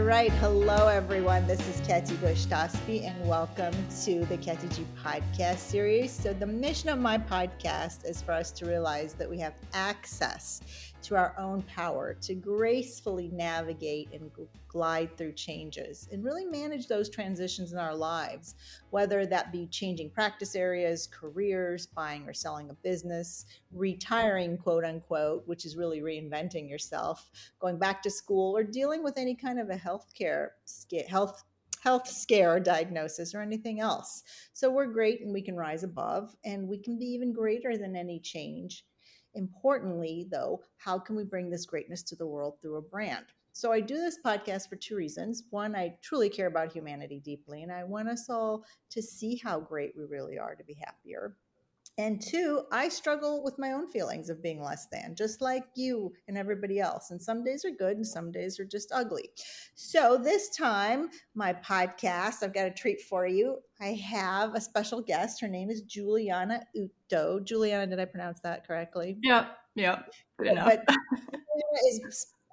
right. Hello, everyone. This is Kati Gostaspi, and welcome to the Kati G podcast series. So the mission of my podcast is for us to realize that we have access to our own power to gracefully navigate and glide through changes and really manage those transitions in our lives, whether that be changing practice areas, careers, buying or selling a business, retiring, quote unquote, which is really reinventing yourself, going back to school, or dealing with any kind of a health scare or diagnosis or anything else. So we're great and we can rise above and we can be even greater than any change. Importantly, though, how can we bring this greatness to the world through a brand? So I do this podcast for two reasons. One, I truly care about humanity deeply, and I want us all to see how great we really are to be happier. And two, I struggle with my own feelings of being less than, just like you and everybody else. And some days are good and some days are just ugly. So this time, my podcast, I've got a treat for you. I have a special guest. Her name is Juliana Uto. Juliana, did I pronounce that correctly? Yeah, good enough.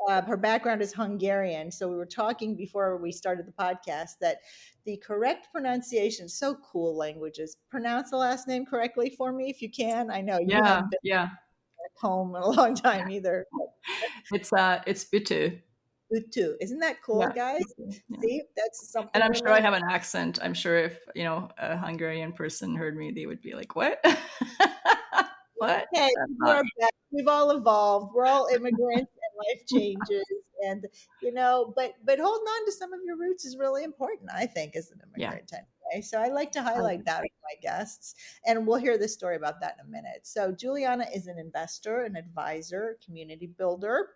But her background is Hungarian. So we were talking before we started the podcast that the correct pronunciation, so cool languages. Pronounce the last name correctly for me if you can. I know you haven't been back home in a long time either. It's Utu. Utu. Isn't that cool, guys? Yeah. See, that's something. And I'm sure I have an accent. I'm sure if, a Hungarian person heard me, they would be like, what? What? Hey, we've all evolved. We're all immigrants and life changes. And, but holding on to some of your roots is really important, I think, as an immigrant anyway. So I like to highlight that with my guests. And we'll hear this story about that in a minute. So Juliana is an investor, an advisor, community builder,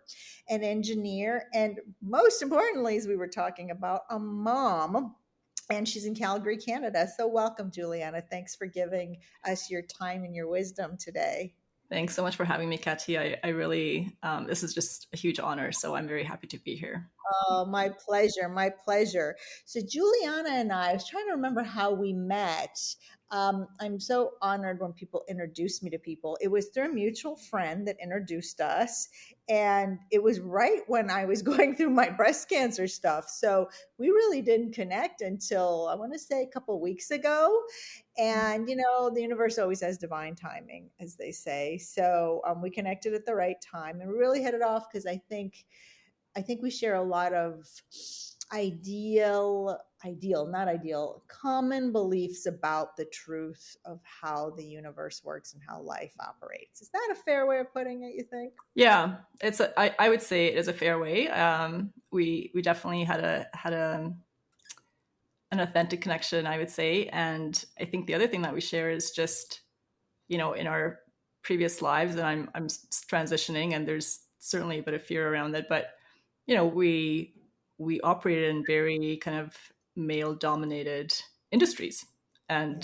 an engineer, and most importantly, as we were talking about, a mom. And she's in Calgary, Canada. So welcome, Juliana. Thanks for giving us your time and your wisdom today. Thanks so much for having me, Kati. I really, this is just a huge honor. So I'm very happy to be here. Oh, my pleasure. My pleasure. So Juliana and I was trying to remember how we met. I'm so honored when people introduce me to people. It was through a mutual friend that introduced us. And it was right when I was going through my breast cancer stuff. So we really didn't connect until, I want to say, a couple of weeks ago. And, the universe always has divine timing, as they say. So we connected at the right time and we really hit it off because I think we share a lot of common beliefs about the truth of how the universe works and how life operates. Is that a fair way of putting it, you think? Yeah, I would say it is a fair way. We definitely had an authentic connection, I would say. And I think the other thing that we share is just, in our previous lives, and I'm transitioning and there's certainly a bit of fear around it, but we operated in very kind of male dominated industries. And,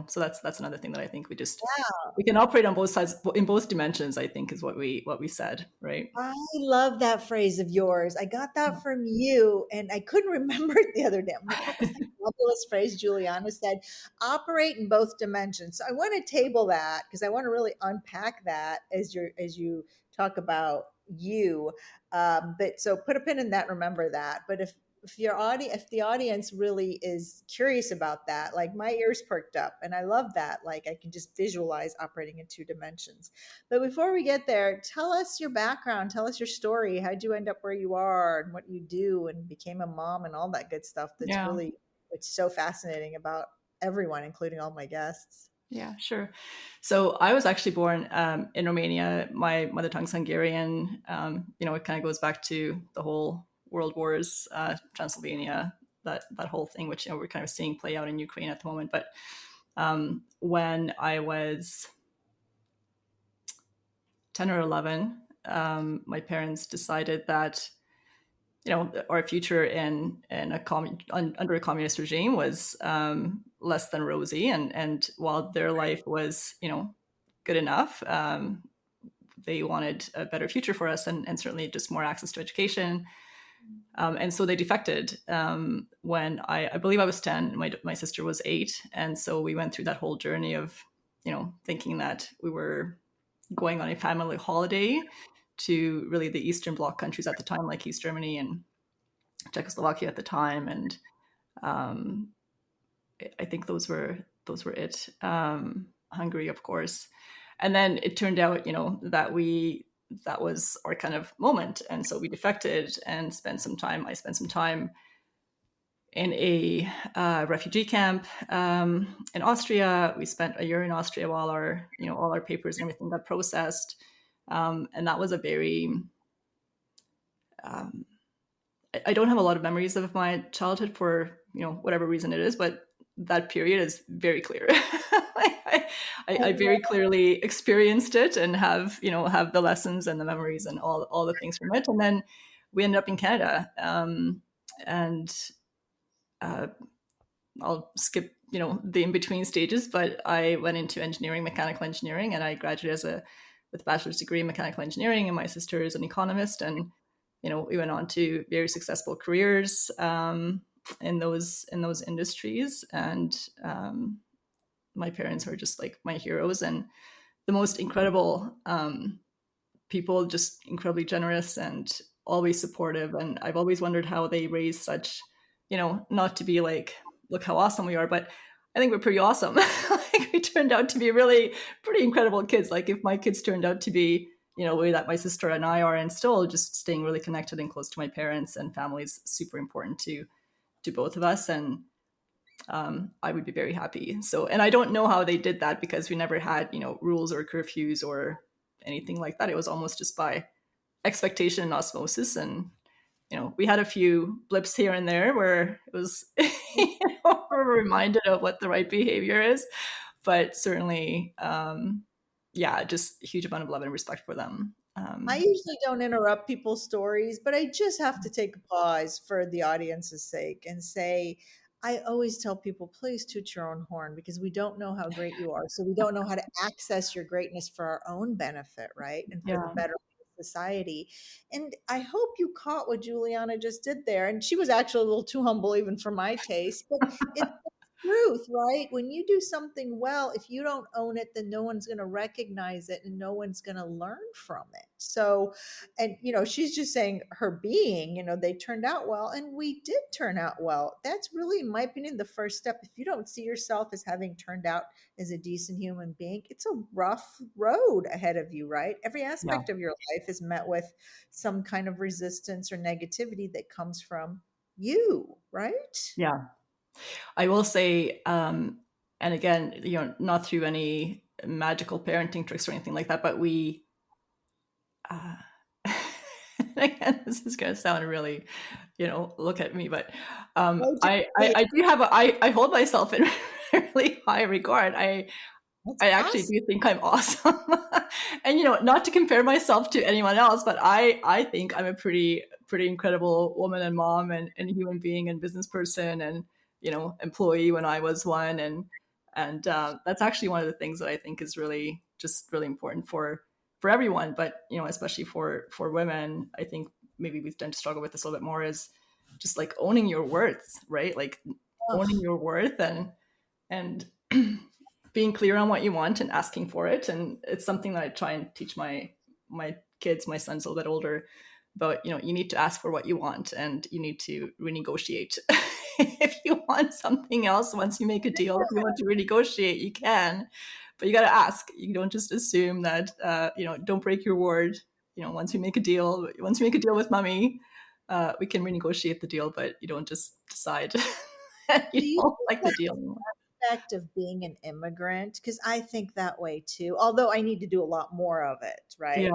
so that's another thing that I think we can operate on both sides, in both dimensions, I think is what we said. Right. I love that phrase of yours. I got that from you and I couldn't remember it the other day. I'm like, what was the fabulous phrase Juliana said? Operate in both dimensions. So I want to table that because I want to really unpack that as you talk about you. But so put a pin in that, remember that. But if the audience really is curious about that, like my ears perked up and I love that. Like I can just visualize operating in two dimensions. But before we get there, tell us your background, tell us your story. How'd you end up where you are and what you do and became a mom and all that good stuff. It's so fascinating about everyone, including all my guests. Yeah, sure. So I was actually born in Romania. My mother tongue's Hungarian. It kind of goes back to the whole World Wars, Transylvania, that whole thing, which we're kind of seeing play out in Ukraine at the moment. But when I was 10 or 11, my parents decided that our future under a communist regime was less than rosy, and while their life was good enough, they wanted a better future for us and certainly just more access to education. And so they defected when I believe I was 10, my sister was 8. And so we went through that whole journey of, thinking that we were going on a family holiday to really the Eastern Bloc countries at the time, like East Germany and Czechoslovakia at the time, and um, I think those were it. Hungary, of course, and then it turned out, that was our kind of moment, and so we defected and spent some time. I spent some time in a refugee camp in Austria. We spent a year in Austria while all our papers and everything got processed, and that was a very um, I don't have a lot of memories of my childhood for whatever reason it is, but that period is very clear. I very clearly experienced it and have the lessons and the memories and all the things from it. And then we ended up in Canada, and uh, I'll skip the in between stages, but I went into engineering, mechanical engineering, and I graduated with a bachelor's degree in mechanical engineering, and my sister is an economist, and we went on to very successful careers in those industries, and my parents are just like my heroes and the most incredible people, just incredibly generous and always supportive. And I've always wondered how they raise such, not to be like, look how awesome we are, but I think we're pretty awesome. Like, we turned out to be really pretty incredible kids. Like, if my kids turned out to be, the way that my sister and I are, and still just staying really connected and close to my parents and family is super important to both of us. And I would be very happy. So, and I don't know how they did that because we never had, rules or curfews or anything like that. It was almost just by expectation and osmosis. And, we had a few blips here and there where it was, we're reminded of what the right behavior is. But certainly, yeah, just a huge amount of love and respect for them. I usually don't interrupt people's stories, but I just have to take a pause for the audience's sake and say, I always tell people, please toot your own horn because we don't know how great you are. So we don't know how to access your greatness for our own benefit, right? And for the Yeah. better of society. And I hope you caught what Juliana just did there. And she was actually a little too humble, even for my taste, but it's truth, right? When you do something well, if you don't own it, then no one's going to recognize it and no one's going to learn from it. So, and she's just saying her being, they turned out well, and we did turn out well. That's really, in my opinion, the first step. If you don't see yourself as having turned out as a decent human being, it's a rough road ahead of you, right? Every Yeah. aspect of your life is met with some kind of resistance or negativity that comes from you, right? Yeah. I will say, and again, not through any magical parenting tricks or anything like that, but we, uh, again, this is going to sound really, look at me, but Oh, I do have I hold myself in really high regard. that's I actually awesome. do think I'm awesome. And not to compare myself to anyone else, but I think I'm a pretty incredible woman and mom and human being and business person and employee when I was one. And that's actually one of the things that I think is really just really important for everyone, but especially for women. I think maybe we tend to struggle with this a little bit more, is just like owning your worth, right? Like owning Oh, your worth and being clear on what you want and asking for it. And it's something that I try and teach my kids. My son's a little bit older, but you need to ask for what you want and you need to renegotiate. If you want something else, once you make a deal, if you want to renegotiate, you can, but you got to ask. You don't just assume that. Don't break your word. Once you make a deal with mommy, we can renegotiate the deal, but you don't just decide that you do you don't think like the deal anymore. aspect of being an immigrant? Because I think that way too, although I need to do a lot more of it, Yeah. right?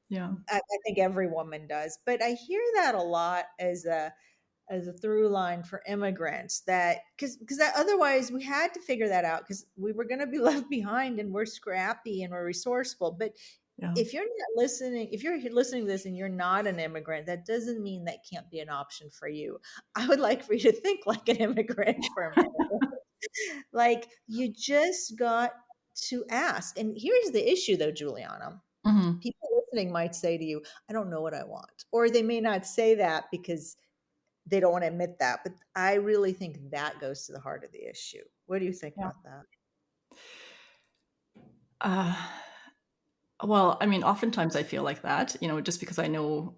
Yeah. I think every woman does, but I hear that a lot as a through line for immigrants, that because otherwise we had to figure that out because we were going to be left behind, and we're scrappy and we're resourceful. But Yeah. if you're listening to this and you're not an immigrant, that doesn't mean that can't be an option for you. I would like for you to think like an immigrant for a minute. Like, you just got to ask. And here's the issue, though, Juliana. Hmm. People listening might say to you, I don't know what I want. Or they may not say that because they don't want to admit that. But I really think that goes to the heart of the issue. What do you think Yeah. about that? Uh, Well, I mean, oftentimes I feel like that, just because I know,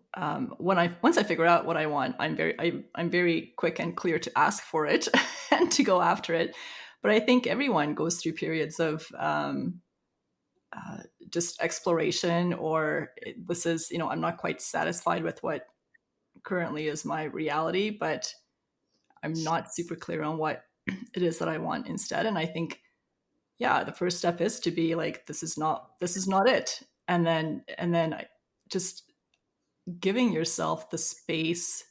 once I figure out what I want, I'm very quick and clear to ask for it and to go after it. But I think everyone goes through periods of just exploration, or this is, I'm not quite satisfied with what currently is my reality, but I'm not super clear on what it is that I want instead. And I think, yeah, the first step is to be like, this is not it. And then just giving yourself the space,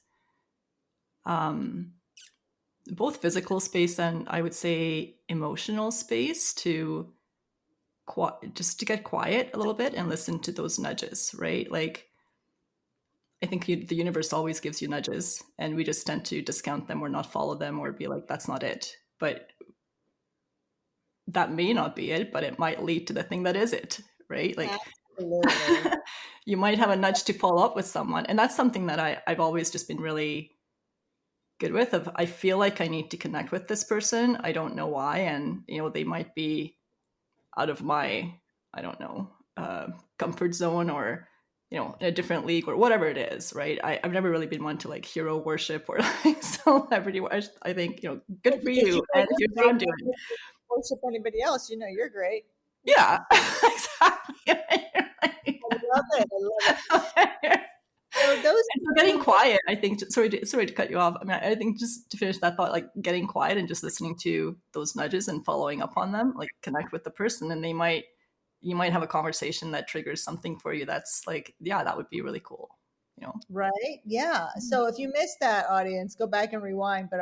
um, both physical space and I would say emotional space to just to get quiet a little bit and listen to those nudges, right? Like, I think the universe always gives you nudges, and we just tend to discount them or not follow them or be like, that's not it. But that may not be it, but it might lead to the thing that is it, right? Like, Absolutely. you might have a nudge to follow up with someone. And that's something that I've always just been really good with. Of, I feel like I need to connect with this person. I don't know why. And, they might be out of my, I don't know, comfort zone, or, in a different league or whatever it is, right? I've never really been one to like hero worship or like celebrity worship. I think, good for Because you. you know And you're here's what great, I'm you doing. don't worship anybody else. You know you're great. Yeah, exactly. I love it. I love it. So those And so getting two, quiet, I think, sorry to cut you off. I mean, I think just to finish that thought, like getting quiet and just listening to those nudges and following up on them, like connect with the person, and you might have a conversation that triggers something for you that's like, yeah, that would be really cool, you know? right? Yeah. So if you missed that, audience, go back and rewind. But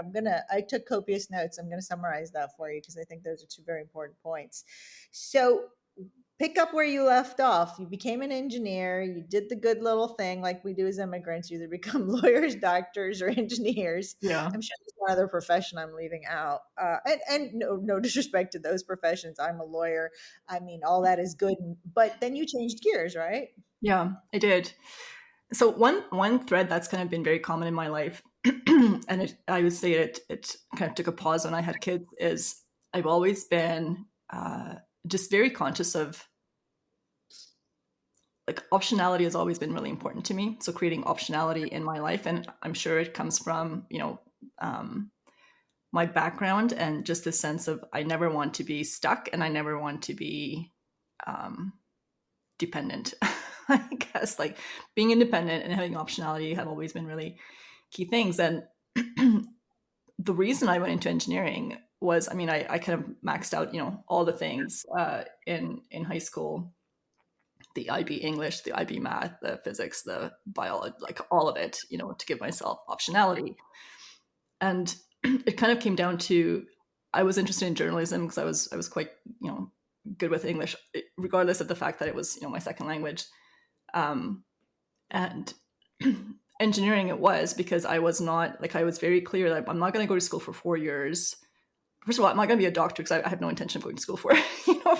I took copious notes. I'm gonna summarize that for you because I think those are two very important points. So pick up where you left off. You became an engineer. You did the good little thing like we do as immigrants. You either become lawyers, doctors, or engineers. Yeah. I'm sure there's one other profession I'm leaving out. And no disrespect to those professions. I'm a lawyer. I mean, all that is good. But then you changed gears, right? Yeah, I did. So one thread that's kind of been very common in my life, and I would say it kind of took a pause when I had kids, is I've always been just very conscious of, like, optionality has always been really important to me. So creating optionality in my life, and I'm sure it comes from, um, my background, and just the sense of, I never want to be stuck and I never want to be um, dependent. I guess, like, being independent and having optionality have always been really key things. And the reason I went into engineering was, I mean, I kind of maxed out, all the things in high school, the IB English, the IB math, the physics, the biology, like all of it, to give myself optionality. And it kind of came down to, I was interested in journalism because I was quite, good with English, regardless of the fact that it was, my second language. Um, and engineering it was because I was not, like, I was very clear that I'm not going to go to school for 4 years. First of all, I'm not going to be a doctor because I have no intention of going to school for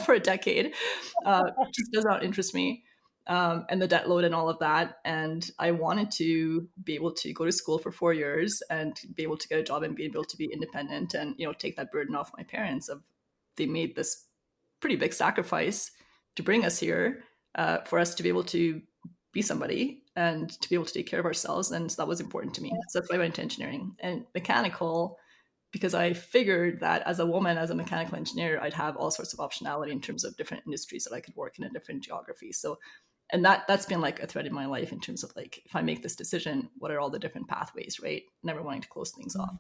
for a decade. It just does not interest me, and the debt load and all of that. And I wanted to be able to go to school for 4 years and be able to get a job and be able to be independent, and take that burden off my parents. Of, they made this pretty big sacrifice to bring us here, for us to be able to be somebody and to be able to take care of ourselves. And so that was important to me. So that's why I went into engineering and mechanical, because I figured that as a woman, as a mechanical engineer, I'd have all sorts of optionality in terms of different industries that I could work in a different geography. So, and that's been like a thread in my life in terms of, like, if I make this decision, what are all the different pathways, right? Never wanting to close things off.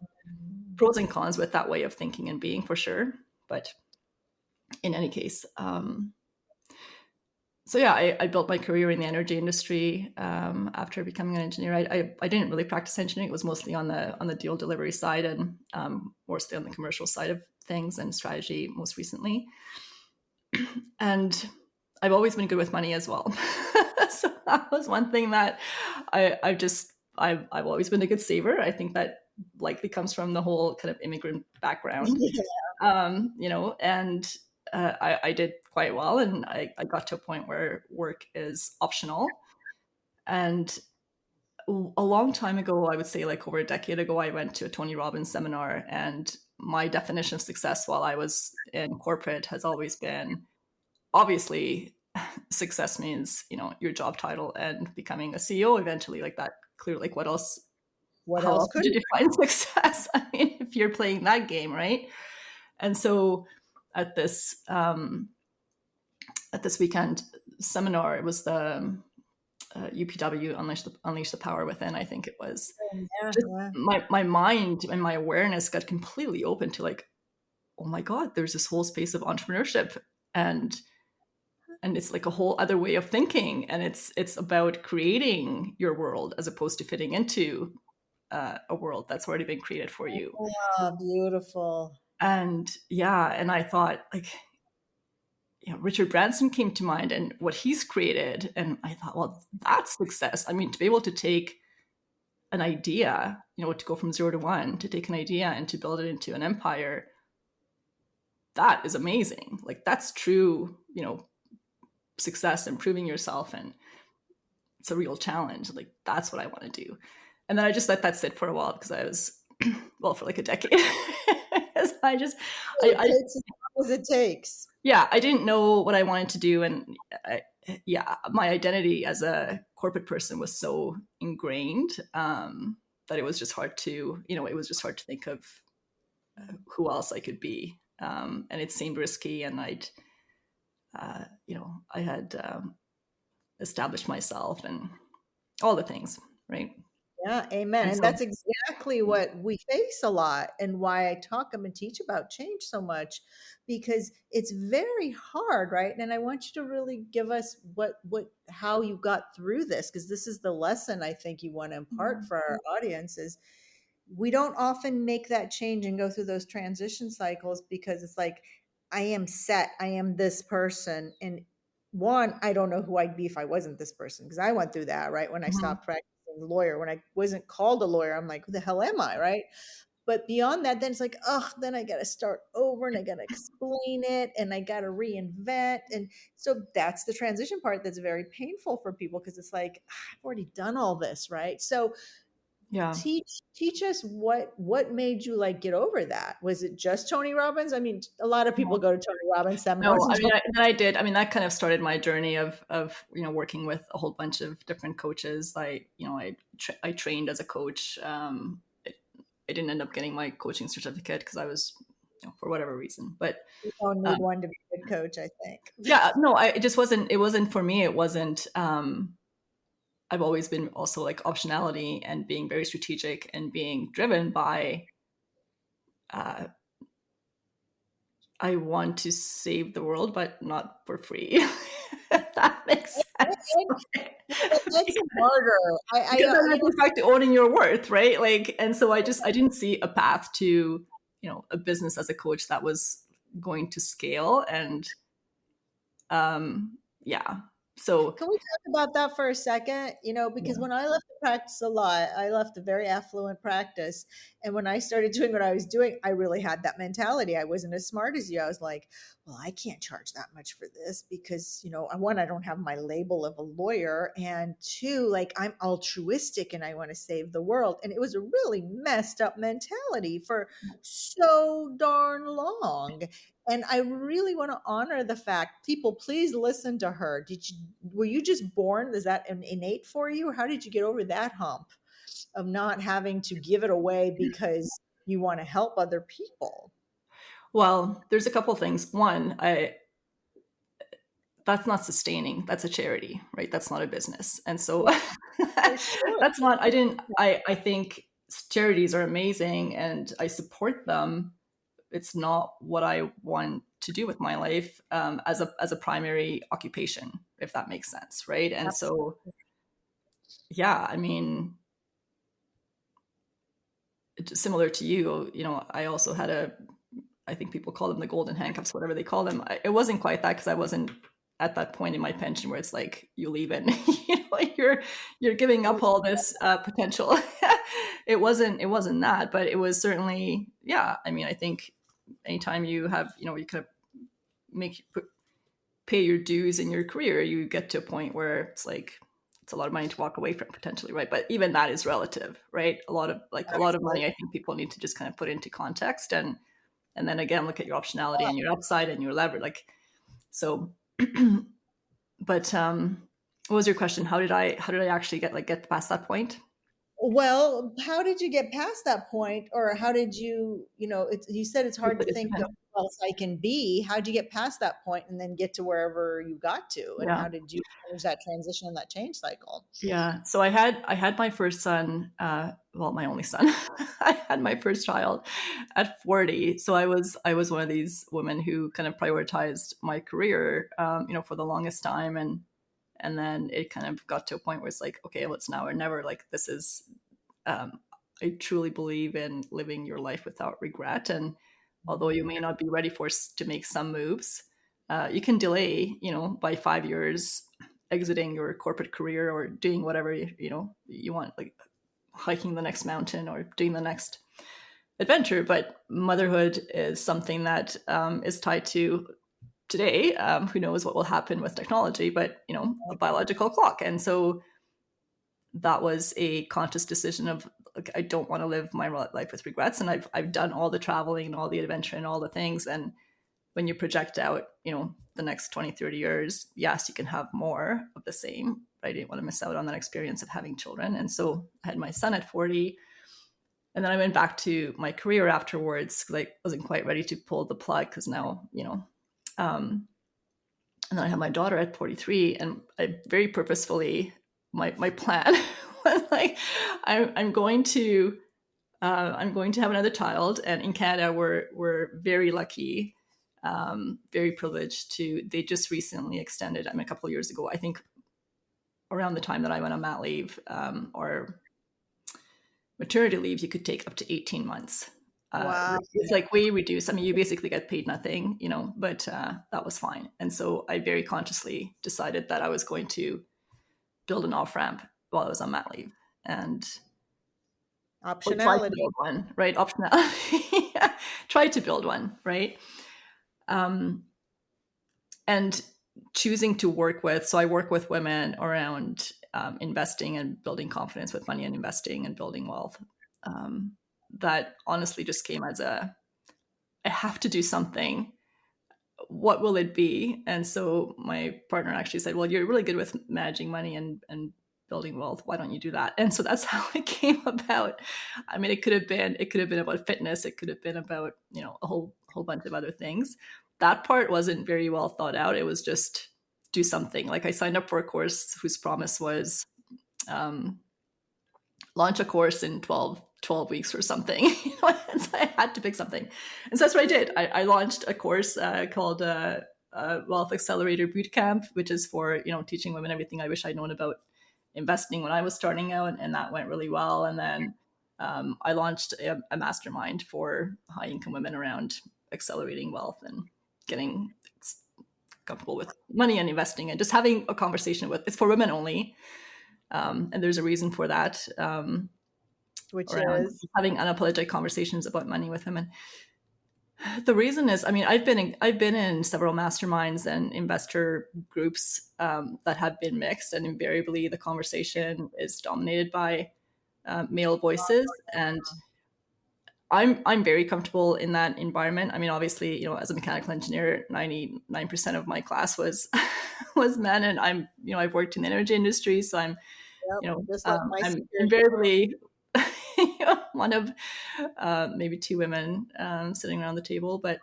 Pros and cons with that way of thinking and being, for sure. But in any case, so yeah, I built my career in the energy industry after becoming an engineer. I didn't really practice engineering; it was mostly on the deal delivery side, and mostly on the commercial side of things and strategy most recently. And I've always been good with money as well. So that was one thing that I've always been a good saver. I think that likely comes from the whole kind of immigrant background, Yeah. and I did quite well, and I got to a point where work is optional. And a long time ago, I would say like over a decade ago, I went to a Tony Robbins seminar, and my definition of success while I was in corporate has always been, obviously, success means, your job title and becoming a CEO eventually, like that. Clearly, like what else? What How else else would could you it define success? I mean, if you're playing that game, right? And so at this weekend seminar, it was the UPW, Unleash the Power Within. I think it was be? Yeah, just yeah. my mind and my awareness got completely open to like, oh my god, there's this whole space of entrepreneurship, and it's like a whole other way of thinking, and it's about creating your world as opposed to fitting into a world that's already been created for you. Oh, beautiful. And yeah, and I thought like, Richard Branson came to mind and what he's created, and I thought, well, that's success. I mean, to be able to take an idea, to go from 0 to 1, to take an idea and to build it into an empire, that is amazing. Like that's true, success, improving yourself, and it's a real challenge. Like that's what I want to do. And then I just let that sit for a while because I was, well, for like a decade. I just, It I takes as long as it takes. yeah, I didn't know what I wanted to do, and yeah, my identity as a corporate person was so ingrained, that it was just hard to, it was just hard to think of who else I could be, and it seemed risky, and I had established myself and all the things, right? Yeah, amen. And And so, that's exactly what we face a lot and why I talk and teach about change so much because it's very hard, right? And I want you to really give us what how you got through this because this is the lesson I think you want to impart for our audience is we don't often make that change and go through those transition cycles because it's like I am set, I am this person and one, I don't know who I'd be if I wasn't this person because I went through that, right? When I mhm, stopped practicing lawyer, when I wasn't called a lawyer, I'm like, who the hell am I, right? But beyond that, then it's like, oh, then I got to start over and I got to explain it and I got to reinvent. And so that's the transition part that's very painful for people because it's like, I've already done all this, right? So yeah. teach us what made you like get over that. Was it just Tony Robbins? I mean, a lot of people go to Tony Robbins seminars No, and I mean, talk. I did. I mean, that kind of started my journey of working with a whole bunch of different coaches. I trained as a coach. I didn't end up getting my coaching certificate because I was, for whatever reason. But You don't um, need one to be a good coach, I think. yeah, no, it just wasn't. It wasn't for me. It wasn't. I've always been also like optionality and being very strategic and being driven by. Uh, I want to save the world, but not for free. If that makes sense. That's harder. Because then You that know, goes back to owning your worth, right? Like, and so I didn't see a path to, a business as a coach that was going to scale. And yeah. So can we talk about that for a second? You know, because yeah. when I left the practice a lot, I left a very affluent practice. And when I started doing what I was doing, I really had that mentality. I wasn't as smart as you. I was like, well, I can't charge that much for this because, one, I don't have my label of a lawyer. And two, like I'm altruistic and I want to save the world. And it was a really messed up mentality for so darn long. And I really want to honor the fact, people, please listen to her. Were you just born? Is that an innate for you? Or how did you get over that hump of not having to give it away because you want to help other people? Well, there's a couple things. One, that's not sustaining. That's a charity, right? That's not a business. And so Yeah, for sure. that's not, I didn't, I think charities are amazing and I support them. It's not what I want to do with my life, as a primary occupation, if that makes sense, right? And so, Absolutely. yeah, I mean, similar to you, I also had I think people call them the golden handcuffs, whatever they call them. It wasn't quite that because I wasn't at that point in my pension where it's like you leave and you're giving up all this potential. It wasn't that, but it was certainly, yeah. I mean, I think anytime you have, you kind of pay your dues in your career, you get to a point where it's like it's a lot of money to walk away from potentially, right? But even that is relative, right? A lot of money, I think people need to just kind of put into context, and then again look at your optionality and your upside and your lever, like so. But what was your question? How did I actually get past that point? Well, how did you get past that point, or how did you, you said it's hard to It's think of been, who else I can be. How'd you get past that point and then get to wherever you got to? And yeah. how did you manage that transition and that change cycle? Yeah. So I had my first son, well, my only son. I had my first child at 40. So I was one of these women who kind of prioritized my career, for the longest time, and then it kind of got to a point where it's like, okay, well, it's now or never. Like this is, um, I truly believe in living your life without regret. And although you may not be ready to make some moves, you can delay, by 5 years, exiting your corporate career or doing whatever you want, like hiking the next mountain or doing the next adventure. But motherhood is something that is tied to today. Who knows what will happen with technology, but a biological clock. And so that was a conscious decision of, like, I don't want to live my life with regrets, and I've done all the traveling and all the adventure and all the things. And when you project out, the next 20, 30 years, yes, you can have more of the same, but I didn't want to miss out on that experience of having children. And so I had my son at 40, and then I went back to my career afterwards because I wasn't quite ready to pull the plug, because now, um, and then I had my daughter at 43, and I very purposefully, my plan was like, I'm going to have another child. And in Canada, we're very lucky, very privileged to. They just recently extended. I mean, a couple of years ago, I think, around the time that I went on mat leave, or maternity leave, you could take up to 18 months. Wow. It's like way reduced. I mean, you basically get paid nothing, but that was fine. And so I very consciously decided that I was going to build an off ramp while I was on mat leave, and or try to Optionality. build one, right? Optionality. Yeah. Try to build one, right? Um, and choosing to work with, so I work with women around investing and building confidence with money and investing and building wealth. That honestly just came as I have to do something. What will it be? And so my partner actually said, well, you're really good with managing money and building wealth. Why don't you do that? And so that's how it came about. I mean, it could have been about fitness. It could have been about, a whole bunch of other things. That part wasn't very well thought out. It was just do something. Like I signed up for a course whose promise was, um, launch a course in 12 weeks or something. And so I had to pick something. And so that's what I did. I launched a course called Wealth Accelerator Bootcamp, which is for, teaching women everything I wish I'd known about investing when I was starting out. And that went really well. And then I launched a mastermind for high income women around accelerating wealth and getting comfortable with money and investing and just having a conversation with, it's for women only. And there's a reason for that. Which Around is having unapologetic conversations about money with women. The reason is, I mean, I've been in several masterminds and investor groups that have been mixed, and invariably the conversation is dominated by male voices, and I'm very comfortable in that environment. I mean, obviously, as a mechanical engineer, 99% of my class was was men, and I've worked in the energy industry, so yep, just like my I'm security. invariably one of maybe two women sitting around the table, but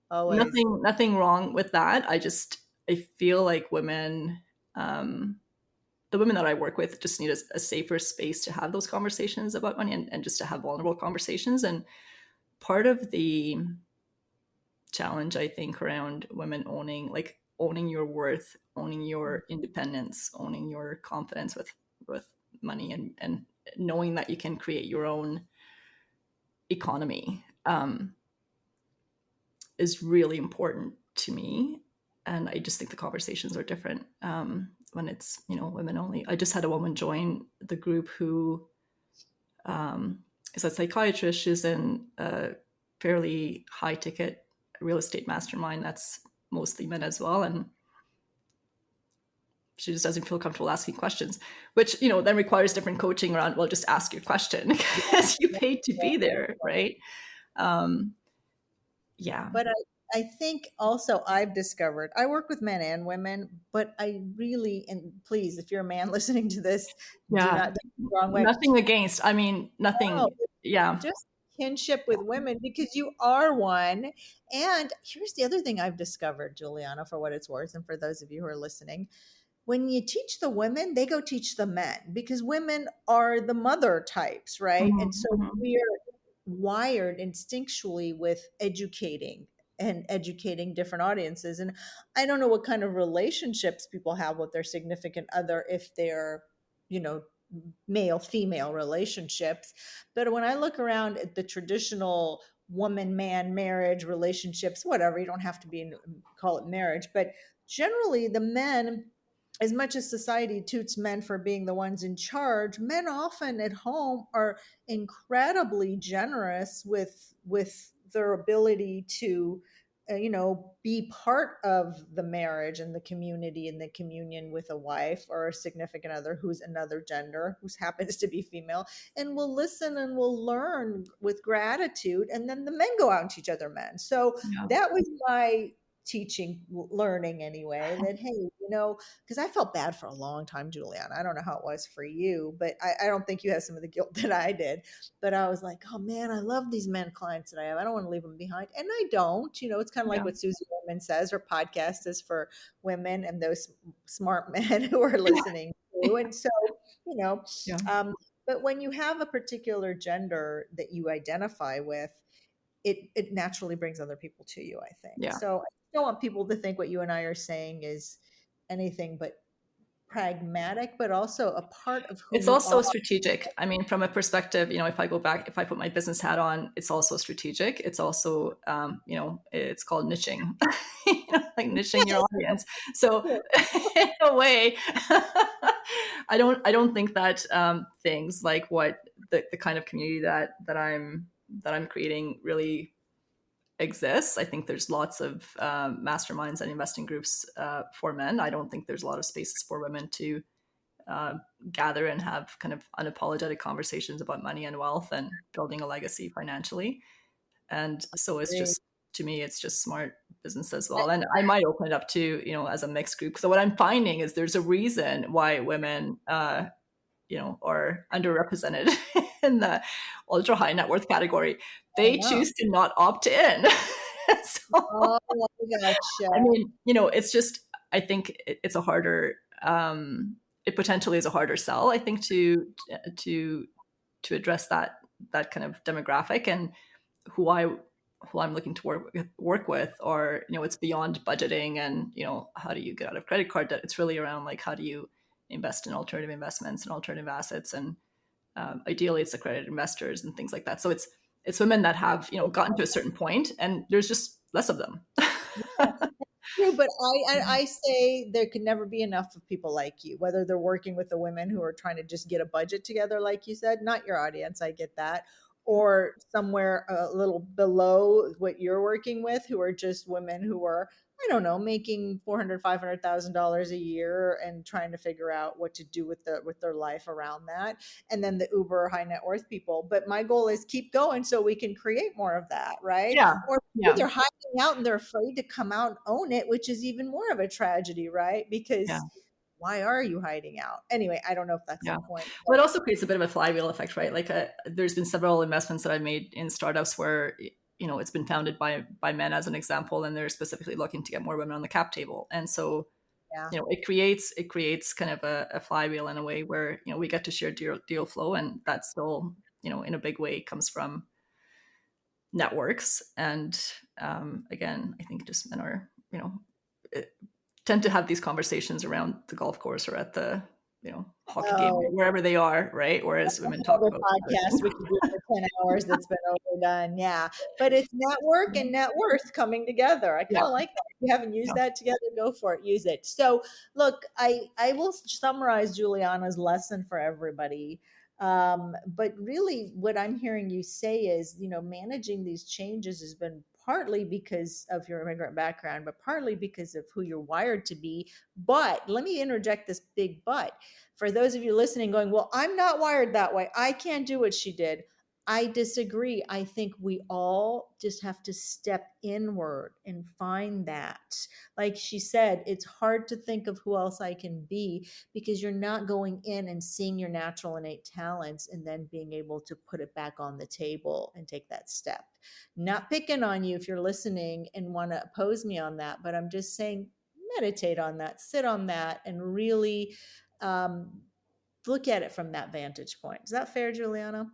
Always. nothing wrong with that. I feel like women, the women that I work with, just need a safer space to have those conversations about money, and just to have vulnerable conversations. And part of the challenge, I think, around women owning your worth, owning your independence, owning your confidence with money, and knowing that you can create your own economy, is really important to me. And I just think the conversations are different when it's women only. I just had a woman join the group who is a psychiatrist. She's in a fairly high ticket real estate mastermind that's mostly men as well, and she just doesn't feel comfortable asking questions, which then requires different coaching around, well, just ask your question because you paid to be there, right? um, yeah. But I think also I've discovered I work with men and women, but I really, and please, if you're a man listening to this, do Yeah. not take it the wrong way. Nothing against. I mean, No, nothing. Yeah. just kinship with women because you are one. And here's the other thing I've discovered, Juliana, for what it's worth, and for those of you who are listening, when you teach the women, they go teach the men because women are the mother types, right? And Mhm, so mhm. we are wired instinctually with educating different audiences. And I don't know what kind of relationships people have with their significant other if they're, you know, male female relationships. But when I look around at the traditional woman man marriage relationships, whatever, you don't have to be call it marriage, but generally the men, as much as society toots men for being the ones in charge, men often at home are incredibly generous with their ability to be part of the marriage and the community and the communion with a wife or a significant other who's another gender, who happens to be female, and will listen and will learn with gratitude. And then the men go out and teach other men. So Yeah. that was my teaching, learning anyway, that, hey, because I felt bad for a long time, Juliana. I don't know how it was for you, but I don't think you have some of the guilt that I did. But I was like, oh man, I love these men clients that I have. I don't want to leave them behind. And I don't. It's kind of like Yeah. what Susie Orman says, her podcast is for women and those smart men who are listening to. And so, you know, Yeah. um, but when you have a particular gender that you identify with, it naturally brings other people to you, I think. Yeah. So I don't want people to think what you and I are saying is anything but pragmatic, but also a part of who It's we also are. strategic. I mean, from a perspective, if I go back, if I put my business hat on, it's also strategic. It's also, it's called niching, like niching your audience. So, in a way, I don't think that things like what the kind of community that I'm creating really exists. I think there's lots of masterminds and investing groups for men. I don't think there's a lot of spaces for women to uh, gather and have kind of unapologetic conversations about money and wealth and building a legacy financially. And so it's just, to me, it's just smart business as well. And I might open it up to, as a mixed group. So what I'm finding is there's a reason why women, are underrepresented in the ultra high net worth category. I They know. choose to not opt in. So, Oh, I gotcha. I mean, it's just, I think it's a harder, it potentially is a harder sell, I think, to address that kind of demographic. And who I who I'm looking to work with, or it's beyond budgeting and how do you get out of credit card debt. It's really around like how do you invest in alternative investments and alternative assets, and ideally it's accredited investors and things like that. So it's women that have gotten to a certain point, and there's just less of them. True, but I say there could never be enough of people like you, whether they're working with the women who are trying to just get a budget together, like you said, not your audience, I get that, or somewhere a little below what you're working with, who are just women who are, I don't know, making 400, $500,000 a year and trying to figure out what to do with their life around that, and then the uber high net worth people. But my goal is keep going so we can create more of that, right? Yeah, Or yeah, they're hiding out and they're afraid to come out and own it, which is even more of a tragedy, right? yeah. Because why are you hiding out? Anyway, I don't know if that's the Yeah. point. Well, it also creates a bit of a flywheel effect, right? Like, there's been several investments that I've made in startups where it's been founded by men, as an example, and they're specifically looking to get more women on the cap table. And so Yeah. it creates kind of a flywheel in a way where we get to share deal flow, and that still in a big way comes from networks. And again, I think just men are tend to have these conversations around the golf course or at the hockey game, Oh, wherever they are, right? Whereas women talk another about other podcast things. we could do for 10 hours that's been overdone. Yeah. But it's network and net worth coming together. I kind Yeah, of like that. If you haven't used yeah, that together, go for it. Use it. So, look, I will summarize Juliana's lesson for everybody. But really, what I'm hearing you say is, managing these changes has been partly because of your immigrant background, but partly because of who you're wired to be. But let me interject this big but for those of you listening going, well, I'm not wired that way. I can't do what she did. I disagree. I think we all just have to step inward and find that. Like she said, it's hard to think of who else I can be because you're not going in and seeing your natural innate talents and then being able to put it back on the table and take that step. Not picking on you if you're listening and want to oppose me on that, but I'm just saying meditate on that, sit on that, and really um, look at it from that vantage point. Is that fair, Juliana?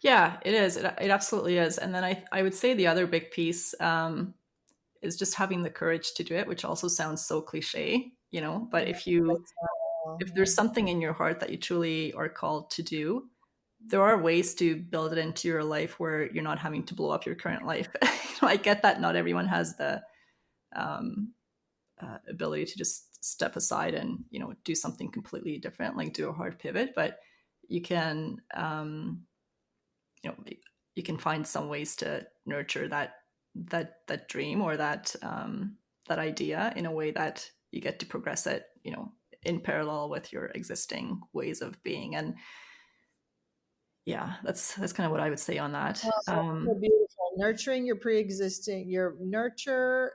Yeah, it is. It absolutely is. And then I would say the other big piece is just having the courage to do it, which also sounds so cliche, you know. But Yeah, that's if yeah. there's something in your heart that you truly are called to do, there are ways to build it into your life where you're not having to blow up your current life. I get that not everyone has the um, ability to just step aside and do something completely different, like do a hard pivot, but you can you know you can find some ways to nurture that dream or that idea in a way that you get to progress it in parallel with your existing ways of being. And yeah, that's kind of what I would say on that. Oh, that's so beautiful. Nurturing your pre-existing, your nurture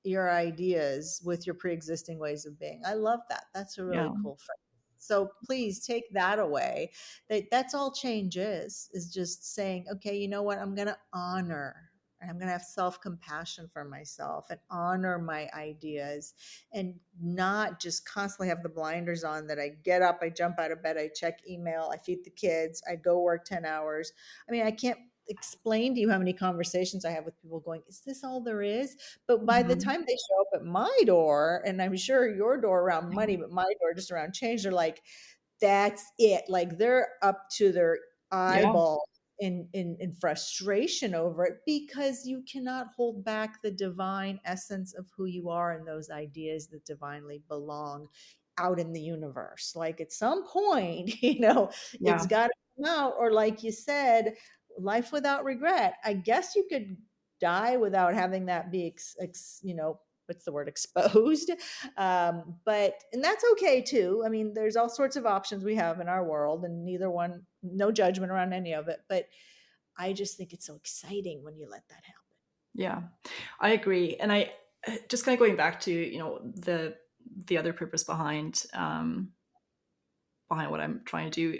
your ideas with your pre-existing ways of being. I love that. That's a Yeah, really cool phrase. So please take that away. That's all change is just saying, okay, you know what? I'm going to honor. I'm going to have self-compassion for myself and honor my ideas and not just constantly have the blinders on that I get up, I jump out of bed, I check email, I feed the kids, I go work 10 hours. I mean, I can't explain to you how many conversations I have with people going, is this all there is? But by the hmm, time they show up at my door, and I'm sure your door around money, but my door just around change, they're like, that's it. Like they're up to their yeah, eyeball in frustration over it because you cannot hold back the divine essence of who you are and those ideas that divinely belong out in the universe. Like at some point, it's yeah, got to come out, or like you said, life without regret. I guess you could die without having that be what's the word, exposed. But and that's okay too. I mean, there's all sorts of options we have in our world, and neither one, no judgment around any of it. But I just think it's so exciting when you let that happen. yeah, I agree. And I just kind of going back to the other purpose behind what I'm trying to do.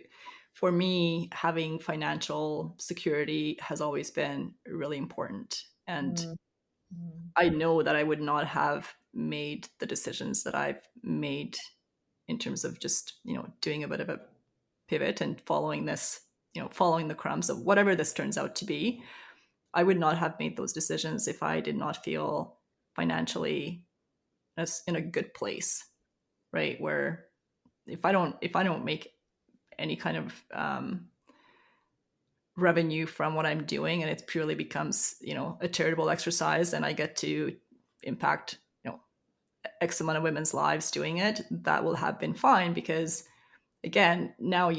For me, having financial security has always been really important. And Mm, mm, I know that I would not have made the decisions that I've made in terms of just, doing a bit of a pivot and following the crumbs of whatever this turns out to be. I would not have made those decisions if I did not feel financially in a good place, right? Where if I don't make any kind of revenue from what I'm doing, and it purely becomes a charitable exercise, and I get to impact X amount of women's lives doing it, that will have been fine because again, now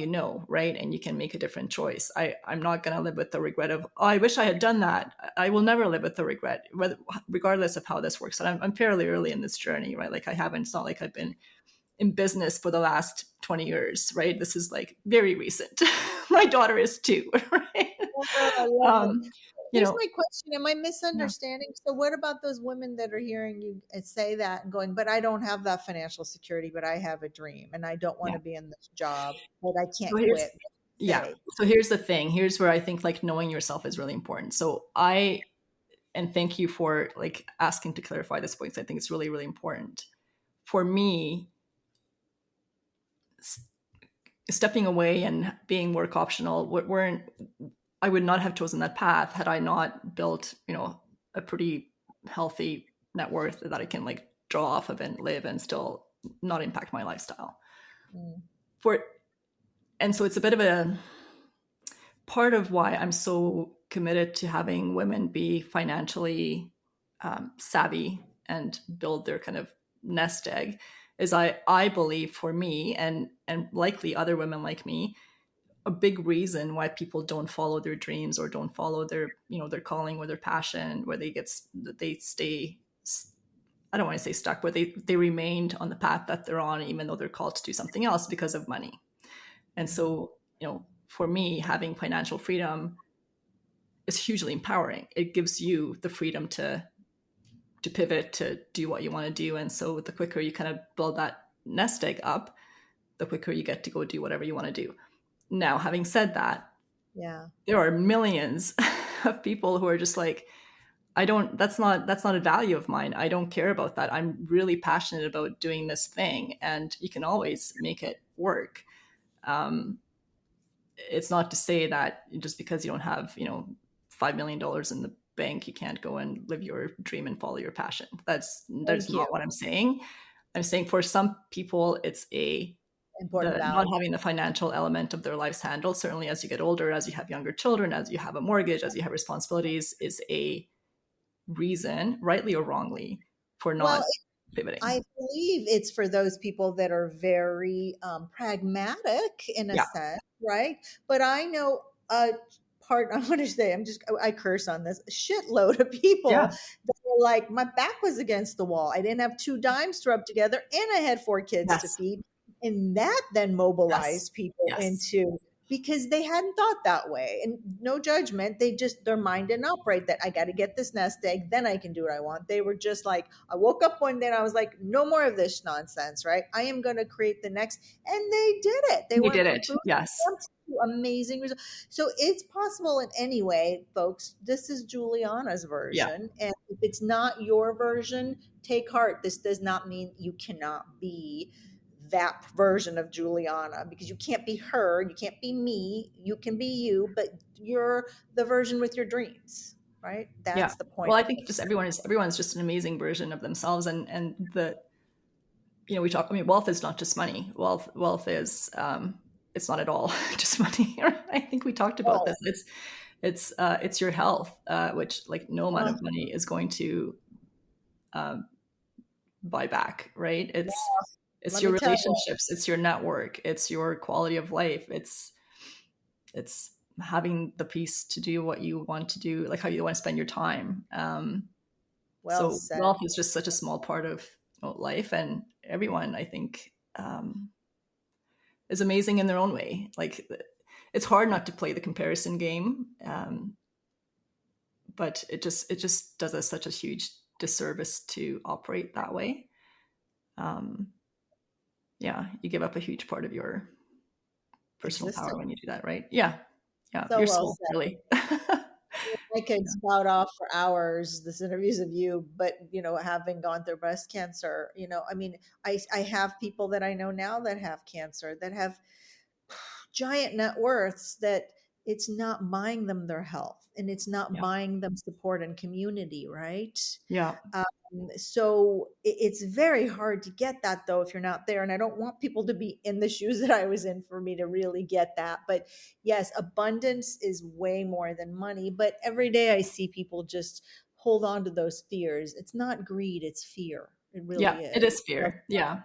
right? And you can make a different choice. I'm not going to live with the regret of, oh, I wish I had done that. I will never live with the regret, regardless of how this works. And I'm fairly early in this journey, right? Like it's not like I've been in business for the last 20 years, right? This is like very recent. My daughter is 2, right? oh, I love it. Um, you Here's know, my question. Am I yeah, misunderstanding? So, what about those women that are hearing you say that and going, but I don't have that financial security, but I have a dream and I don't want yeah. to be in this job, but I So can't here's, quit? yeah. Say, So here's the thing. Here's where I think like knowing yourself is really important. And thank you for like asking to clarify this point. I think it's really, really important. For me, stepping away and being work optional weren't I would not have chosen that path had I not built, a pretty healthy net worth that I can like draw off of and live and still not impact my lifestyle. mm, For and so it's a bit of a part of why I'm so committed to having women be financially savvy and build their kind of nest egg is I believe for me and likely other women like me, a big reason why people don't follow their dreams or don't follow their their calling or their passion, where they stay, I don't want to say stuck, but they remained on the path that they're on even though they're called to do something else because of money. And mm, so for me, having financial freedom is hugely empowering. It gives you the freedom to pivot, to do what you want to do. And so the quicker you kind of build that nest egg up, the quicker you get to go do whatever you want to do. Now, having said that, Yeah. there are millions of people who are just like, I don't, that's not a value of mine. I don't care about that. I'm really passionate about doing this thing, and you can always make it work. Um, it's not to say that just because you don't have, $5 million in the bank, you can't go and live your dream and follow your passion. That's Thank you. not what I'm saying. I'm saying for some people, it's Important the not value. having the financial element of their lives handled. Certainly, as you get older, as you have younger children, as you have a mortgage, as you have responsibilities, is a reason, rightly or wrongly, for Well, not pivoting. I believe it's for those people that are very pragmatic in a Yeah. sense, right? But I know a I want to say, I curse on this, a shitload of Yeah. people that were like, my back was against the wall. I didn't have two dimes to rub together and I had four kids to Yes. feed. And that then Yes. mobilized people Yes. into, because they hadn't thought that way, and no judgment, they just, their mind didn't operate that I got to get this nest egg, then I can do what I want. They were just like, I woke up one day and I was like, no more of this nonsense, right? I am going to create the next, and they did it. They You went did from it. food Yes. stamps to amazing results. So it's possible in any way, folks. This is Juliana's Yeah. version, and if it's not your version, take heart. This does not mean you cannot be that version of Juliana, because you can't be her, you can't be me, you can be you, but you're the version with your dreams, right? Yeah. That's the point Well, I of think just this. everyone's just an amazing version of themselves, and we talk. I mean, wealth is not just money. Wealth is it's not at all just money. I think we talked about Oh, this. It's your health, which like no amount uh, of money is going to um, buy back. Right? yeah, It's let your me tell you. relationships. It's your network. It's your quality of life. It's having the peace to do what you want to do, like how you want to spend your time. Well So said. wealth is just such a small part of life, and everyone, I think, is amazing in their own way. Like it's hard not to play the comparison game, but it just does us such a huge disservice to operate that way. Um, yeah, you give up a huge part of your personal power Existing. when you do that, right? Yeah, yeah, So your well soul, said. really. I could spout off for hours this interviews of you, but having gone through breast cancer, I mean, I have people that I know now that have cancer, that have giant net worths, that it's not buying them their health, and it's not Yeah, buying them support and community, right? yeah, So it's very hard to get that, though, if you're not there. And I don't want people to be in the shoes that I was in for me to really get that. But yes, abundance is way more than money. But every day I see people just hold on to those fears. It's not greed, it's fear. It yeah. really It is. is fear. Yeah,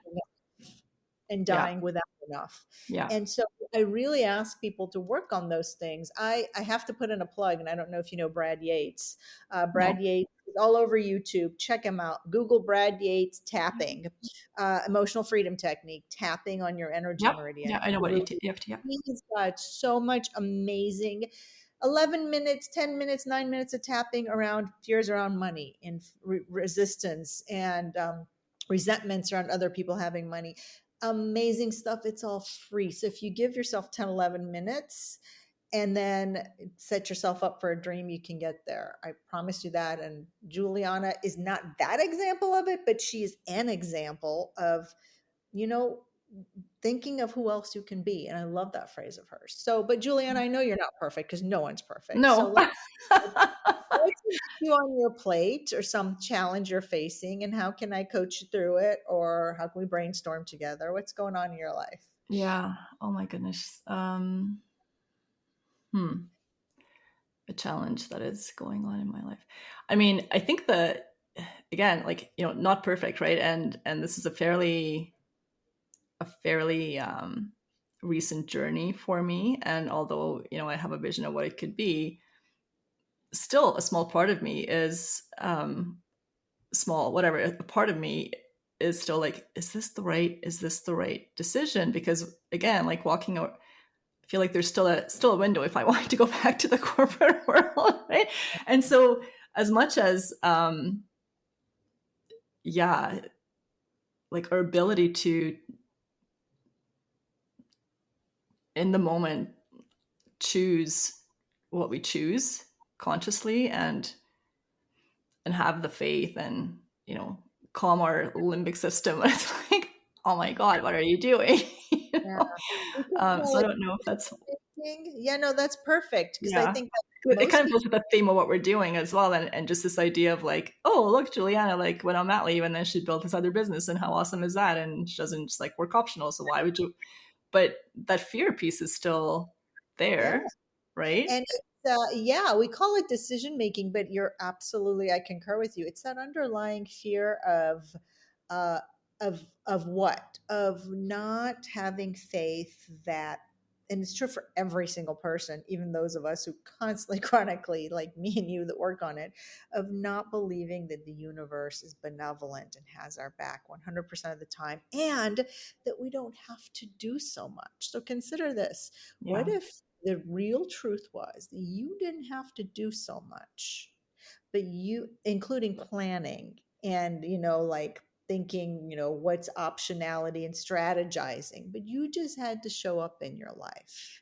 And yeah, dying without enough. yeah, And so I really ask people to work on those things. I have to put in a plug, and I don't know if you know Brad Yates. no, Brad Yates is all over YouTube. Check him out. Google Brad Yates tapping, emotional freedom technique, tapping on your energy yep, meridian. yeah. I know what Really, you have to. Yeah, he's got so much amazing 11 minutes, 10 minutes, 9 minutes of tapping around fears around money and resistance and resentments around other people having money. Amazing stuff. It's all free. So if you give yourself 10, 11 minutes and then set yourself up for a dream, you can get there. I promise you that. And Juliana is not that example of it, but she's an example of, you know, thinking of who else you can be. And I love that phrase of hers. So, but Juliana, I know you're not perfect because no one's perfect. So no. what's you on your plate, or some challenge you're facing, and how can I coach you through it, or how can we brainstorm together? What's going on in your life? Yeah. Oh my goodness. Hmm. A challenge that is going on in my life. I mean, I think that again, like not perfect, right? And this is a fairly recent journey for me. And although I have a vision of what it could be, still a small part of me is small. Whatever, a part of me is still like, is this the right decision? Because again, like feel like there's still a window if I wanted to go back to the corporate world, right? And so, as much as yeah, like our ability to in the moment choose what we choose consciously and have the faith and calm our limbic system. It's like, oh my god, what are you doing? Yeah. We can So call I it don't know if that's shifting. Yeah, no, that's perfect because I yeah. think that It most kind of people, goes with the theme of what we're doing as well, and just this idea of like, oh, look, Juliana like went on mat leave and then she built this other business, and how awesome is that? And she doesn't just like work optional, so why would you? But that fear piece is still yeah. there, right? And it's, yeah, we call it decision making, but you're absolutely, I concur with you. It's that underlying fear uh, of what? Of not having faith that, and it's true for every single person, even those of us who constantly, chronically, like me and you that work on it, of not believing that the universe is benevolent and has our back 100% of the time, and that we don't have to do so much. So consider this. What Yeah, if the real truth was that you didn't have to do so much, but you, including planning and, like thinking, what's optionality and strategizing, but you just had to show up in your life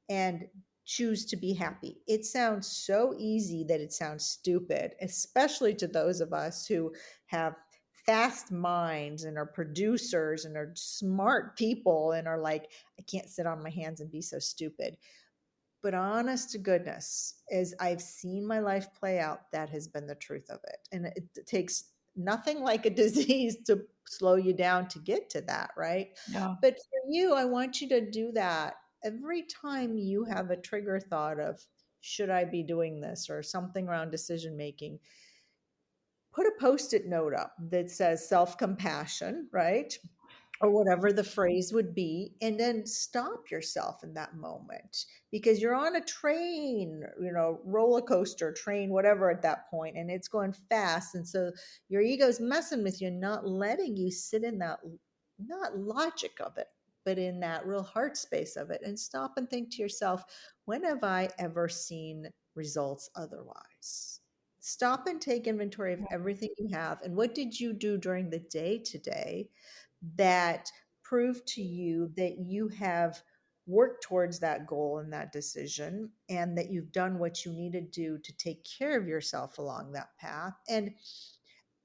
and choose to be happy. It sounds so easy that it sounds stupid, especially to those of us who have fast minds and are producers and are smart people and are like, I can't sit on my hands and be so stupid. But honest to goodness, as I've seen my life play out, that has been the truth of it. And it takes nothing like a disease to slow you down to get to that, right? yeah, But for you, I want you to do that every time you have a trigger thought of, should I be doing this or something around decision making? Put a post it note up that says self compassion, right? Or whatever the phrase would be, and then stop yourself in that moment because you're on a train, roller coaster, train, whatever at that point, and it's going fast. And so your ego's messing with you, not letting you sit in that, not logic of it, but in that real heart space of it, and stop and think to yourself, when have I ever seen results otherwise? Stop and take inventory of everything you have. And what did you do during the day today that prove to you that you have worked towards that goal and that decision, and that you've done what you need to do to take care of yourself along that path? And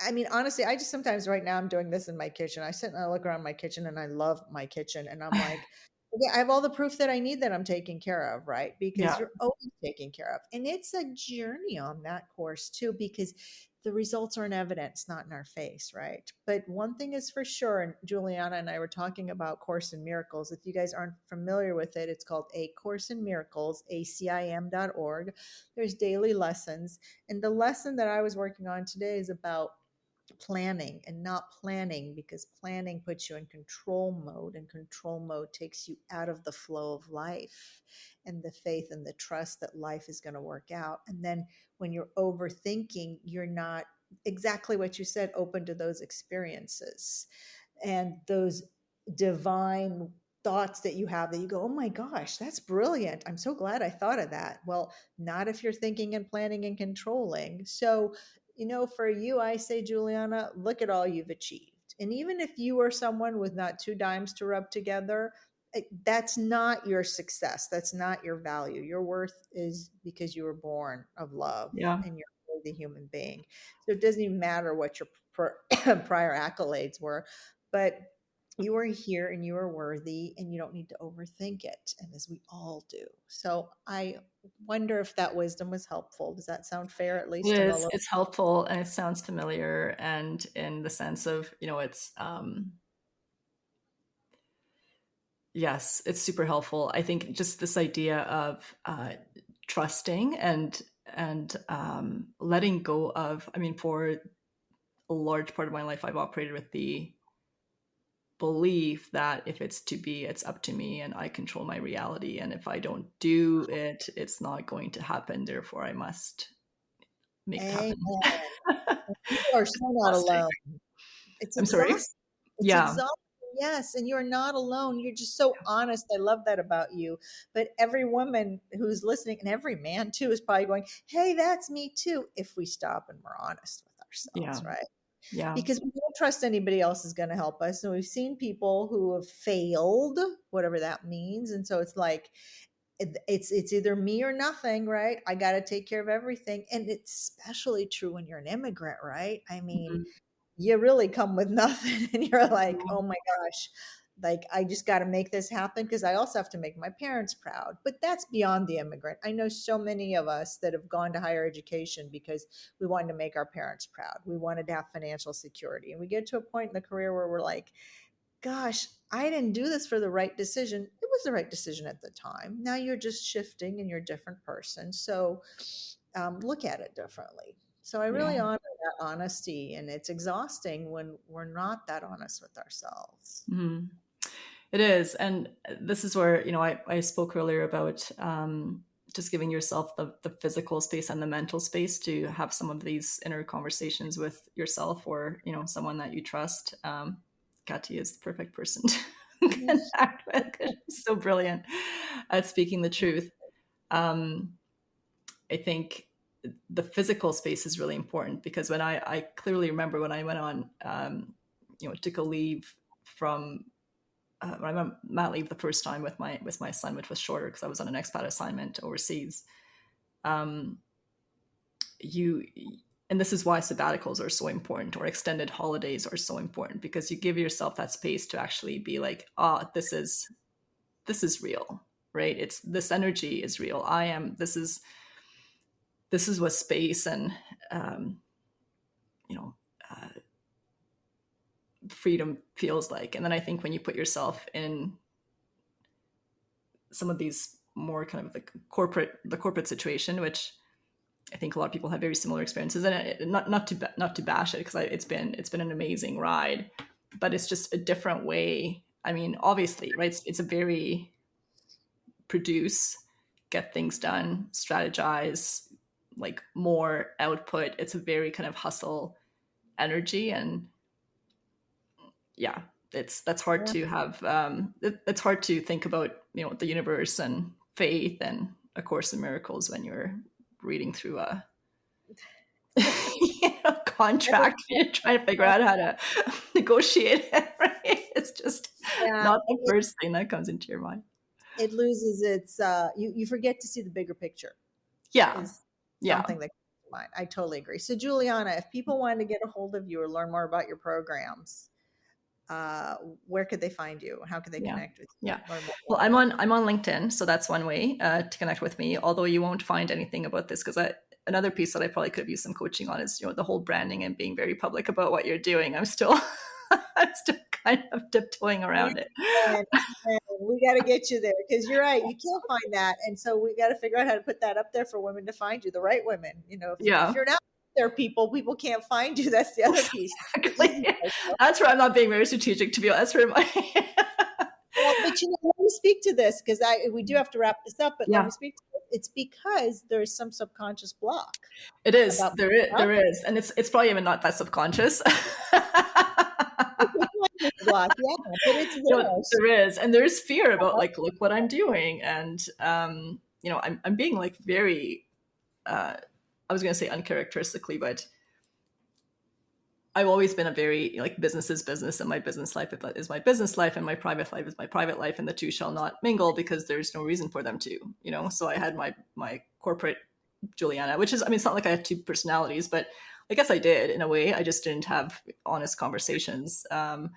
I mean, honestly, I just sometimes right now I'm doing this in my kitchen. I sit and I look around my kitchen and I love my kitchen. And I'm like, okay, I have all the proof that I need that I'm taken care of, right? Because yeah. you're always taken care of. And it's a journey on that course too, because the results are in evidence, not in our face, right? But one thing is for sure, and Juliana and I were talking about Course in Miracles. If you guys aren't familiar with it, it's called A Course in Miracles, acim.org. There's daily lessons. And the lesson that I was working on today is about planning and not planning, because planning puts you in control mode, and control mode takes you out of the flow of life and the faith and the trust that life is going to work out. And then when you're overthinking, you're not, exactly what you said, open to those experiences and those divine thoughts that you have, that you go, oh my gosh, that's brilliant, I'm so glad I thought of that. Well, not if you're thinking and planning and controlling. So, for you, I say, Juliana, look at all you've achieved. And even if you are someone with not two dimes to rub together, that's not your success. That's not your value. Your worth is because you were born of love Yeah. and you're a worthy human being. So it doesn't even matter what your prior accolades were, but you are here and you are worthy, and you don't need to overthink it. And as we all do. So I wonder if that wisdom was helpful. Does that sound fair, at It least in a is. little? It's helpful and it sounds familiar, and in the sense of, it's yes, it's super helpful. I think just this idea of trusting and letting go of. I mean, for a large part of my life, I've operated with the belief that if it's to be, it's up to me, and I control my reality. And if I don't do it, it's not going to happen. Therefore, I must make it Amen. happen. You are so not Exhausting. alone. It's I'm sorry. exhausting. It's Yeah, exhausting Yes, and you're not alone. You're just so honest. I love that about you. But every woman who's listening, and every man too, is probably going, "Hey, that's me too," if we stop and we're honest with Yeah. ourselves, right? Yeah. Because we don't trust anybody else is going to help us. And we've seen people who have failed, whatever that means. And so it's like, it's either me or nothing, right? I got to take care of everything. And it's especially true when you're an immigrant, right? I mean, Mhm. you really come with nothing and you're like, Yeah. oh my gosh, like I just got to make this happen because I also have to make my parents proud. But that's beyond the immigrant. I know so many of us that have gone to higher education because we wanted to make our parents proud. We wanted to have financial security. And we get to a point in the career where we're like, gosh, I didn't do this for the right decision. It was the right decision at the time. Now you're just shifting and you're a different person. So look at it differently. So I Yeah. really honor that honesty, and it's exhausting when we're not that honest with ourselves. Mhm. It is. And this is where, I spoke earlier about just giving yourself the physical space and the mental space to have some of these inner conversations with yourself or, someone that you trust. Kati is the perfect person to Yes. connect with because she's so brilliant at speaking the truth. Um, I think the physical space is really important because when I clearly remember when I went on, took a leave from I went mat leave the first time with my son, which was shorter because I was on an expat assignment overseas. Um, you and this is why sabbaticals are so important or extended holidays are so important because you give yourself that space to actually be like, this is real, right? It's this energy is real. I am. This is what space and um, you know uh, freedom feels like. And then I think when you put yourself in some of these more kind of the corporate situation, which I think a lot of people have very similar experiences, and not to bash it because it's been an amazing ride, but it's just a different way. I mean, obviously, right? It's a very produce, get things done, strategize, like more output. It's a very kind of hustle energy, and yeah, that's hard Yeah. to have. It's hard to think about the universe and faith and A Course in Miracles when you're reading through a contract. You're trying to figure out how to negotiate it. Right? It's just Yeah, not the first thing that comes into your mind. it loses its you forget to see the bigger picture Yeah, is yeah. something that comes to mind. I totally agree. So Juliana, if people wanted to get a hold of you or learn more about your programs, uh, where could they find you? How could they Yeah. connect with you? Yeah. Learn more Well, about you? I'm on LinkedIn, so that's one way to connect with me. Although you won't find anything about this because another piece that I probably could have used some coaching on is the whole branding and being very public about what you're doing. I'm still I'm still kind of tiptoeing around it. And we got to get you there because you're right. You can't find that, and so we got to figure out how to put that up there for women to find you, the right women. If Yeah, you're not there, people can't find you. That's the other piece. The exactly. easy part, though. That's where I'm not being very strategic to be honest. That's where my Well, but let me speak to this because I we do have to wrap this up. But let me yeah. speak to it. It's because there's some subconscious block It is. about There is, and it's probably even not that subconscious. subconscious block. Yeah, but it's there. There is, and there's fear about like, look what I'm doing, and I'm being like very, I was going to say uncharacteristically, but I've always been a very like business is business, and my business life is my business life, and my private life is my private life, and the two shall not mingle because there's no reason for them to. So I had my corporate Juliana, which is, I mean, it's not like I had two personalities, but I guess I did in a way. I just didn't have honest conversations to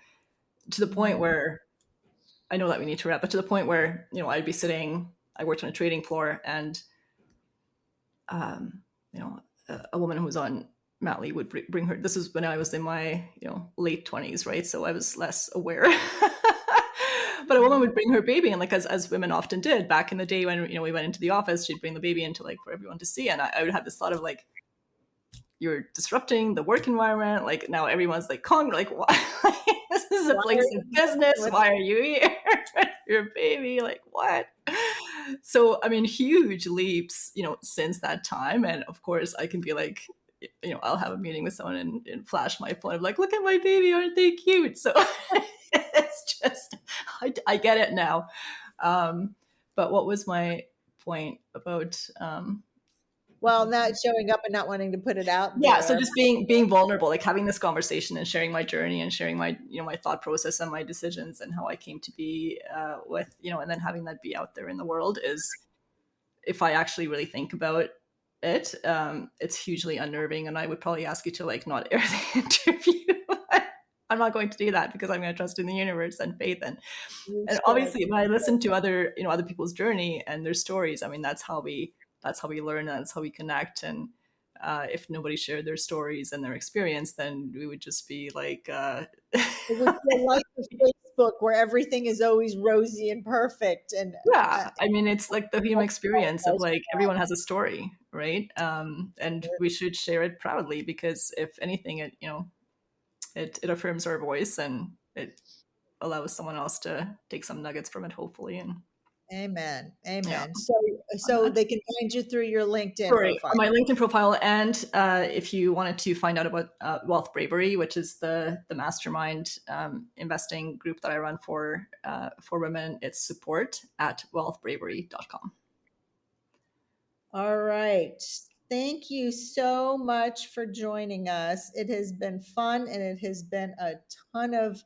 the point Mhm. where I know that we need to wrap, but to the point where I'd be sitting. I worked on a trading floor, and um, a woman who was on mat leave would bring her. This is when I was in my late 20s, right? So I was less aware. But a woman would bring her baby, and like as women often did back in the day when we went into the office, she'd bring the baby into like for everyone to see, and I would have this thought of like, you're disrupting the work environment. Like now everyone's like, like, why? This is a Why are place of you business. with Why are you here? Your baby, like what? So I mean, huge leaps, since that time. And of course, I can be like, I'll have a meeting with someone and flash my phone. I'm like, look at my baby, aren't they cute? So it's just, I get it now. But what was my point about? Well, not showing up and not wanting to put it out Yeah, so there. just being vulnerable, like having this conversation and sharing my journey and sharing my my thought process and my decisions and how I came to be with and then having that be out there in the world is, if I actually really think about it, it's hugely unnerving, and I would probably ask you to like not air the interview. I'm not going to do that because I'm going to trust in the universe and faith, You and should. obviously when I listen to other people's journey and their stories, I mean that's how we learn, and that's how we connect. And if nobody shared their stories and their experience, then we would just be like It would feel like the Facebook where everything is always rosy and perfect. And yeah, I mean, it's like the human experience of like everyone has a story, right? And we should share it proudly, because if anything, it affirms our voice, and it allows someone else to take some nuggets from it, hopefully. And amen. yeah, Amen. on So that. they can find you through your LinkedIn Sorry, profile. on my LinkedIn profile, and if you wanted to find out about Wealth Bravery, which is the mastermind investing group that I run for women, it's support@wealthbravery.com. All right. Thank you so much for joining us. It has been fun and it has been a ton of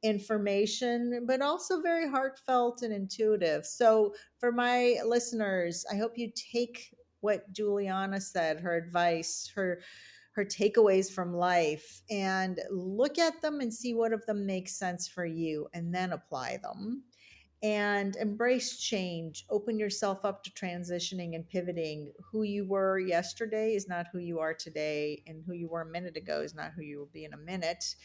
information, but also very heartfelt and intuitive. So, for my listeners, I hope you take what Juliana said, her advice, her takeaways from life, and look at them and see what of them makes sense for you and then apply them, and embrace change. Open yourself up to transitioning and pivoting. Who you were yesterday is not who you are today, and who you were a minute ago is not who you will be in a minute.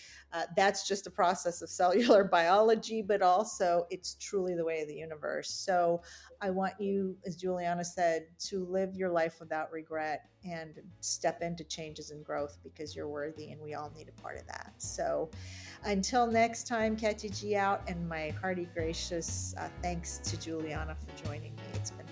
That's just a process of cellular biology, but also it's truly the way of the universe. So I want you, as Juliana said, to live your life without regret and step into changes and growth, because you're worthy and we all need a part of that. So until next time, Katya G out, and my hearty, gracious thanks to Juliana for joining me. It's been